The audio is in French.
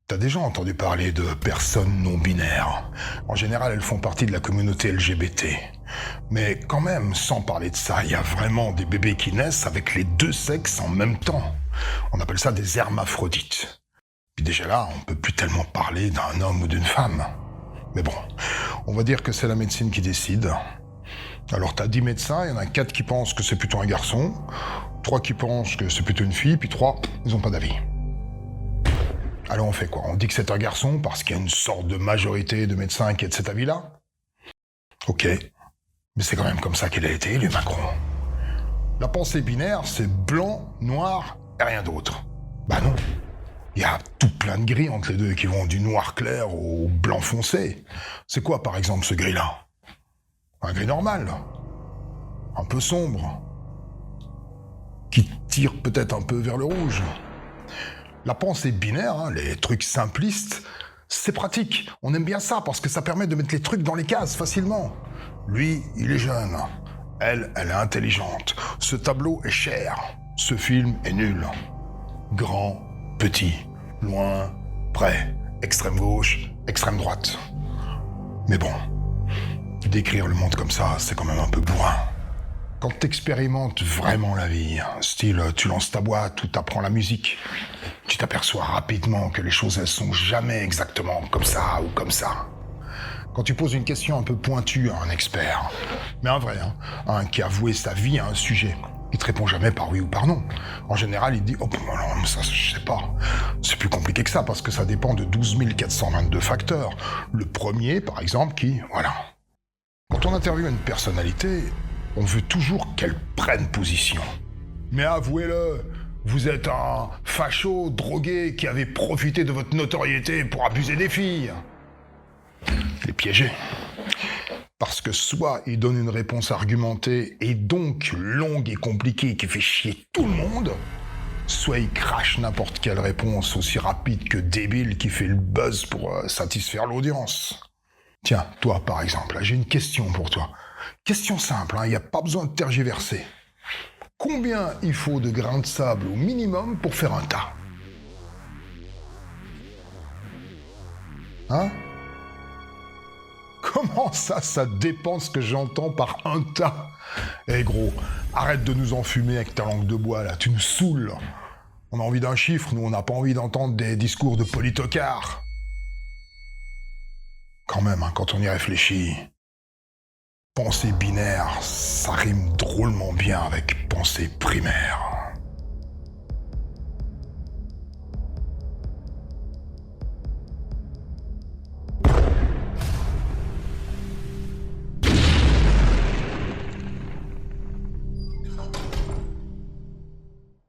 T'as déjà entendu parler de personnes non binaires. En général, elles font partie de la communauté LGBT. Mais quand même, sans parler de ça, il y a vraiment des bébés qui naissent avec les deux sexes en même temps. On appelle ça des hermaphrodites. Puis déjà là, on peut plus tellement parler d'un homme ou d'une femme. Mais bon, on va dire que c'est la médecine qui décide. Alors t'as 10 médecins, il y en a 4 qui pensent que c'est plutôt un garçon, 3 qui pensent que c'est plutôt une fille, puis 3, ils ont pas d'avis. Alors on fait quoi? On dit que c'est un garçon parce qu'il y a une sorte de majorité de médecins qui est de cet avis-là? Ok, mais c'est quand même comme ça qu'il a été élu, Macron. La pensée binaire, c'est blanc, noir et rien d'autre. Bah non. Il y a tout plein de gris entre les deux qui vont du noir clair au blanc foncé. C'est quoi par exemple ce gris-là? Un gris normal. Un peu sombre. Qui tire peut-être un peu vers le rouge. La pensée binaire, les trucs simplistes, c'est pratique. On aime bien ça parce que ça permet de mettre les trucs dans les cases facilement. Lui, il est jeune. Elle est intelligente. Ce tableau est cher. Ce film est nul. Grand, petit, loin, près, extrême gauche, extrême droite. Mais bon, décrire le monde comme ça, c'est quand même un peu bourrin. Quand t'expérimentes vraiment la vie, style tu lances ta boîte ou t'apprends la musique, tu t'aperçois rapidement que les choses elles sont jamais exactement comme ça ou comme ça. Quand tu poses une question un peu pointue à un expert, mais un vrai, un qui a voué sa vie à un sujet, il te répond jamais par oui ou par non. En général, il dit « Oh, non, mais ça, je sais pas. » C'est plus compliqué que ça parce que ça dépend de 12 422 facteurs. Le premier, par exemple, voilà. Quand on interviewe une personnalité, on veut toujours qu'elle prenne position. Mais avouez-le, vous êtes un facho drogué qui avait profité de votre notoriété pour abuser des filles. Les piéger. Parce que soit il donne une réponse argumentée et donc longue et compliquée qui fait chier tout le monde, soit il crache n'importe quelle réponse aussi rapide que débile qui fait le buzz pour satisfaire l'audience. Tiens, toi par exemple, j'ai une question pour toi. Question simple, il n'y a pas besoin de tergiverser. Combien il faut de grains de sable au minimum pour faire un tas? Hein? Comment ça dépend ce que j'entends par un tas? Eh gros, arrête de nous enfumer avec ta langue de bois là, tu nous saoules. On a envie d'un chiffre, nous on n'a pas envie d'entendre des discours de politocard. Quand même, quand on y réfléchit, pensée binaire, ça rime drôlement bien avec pensée primaire.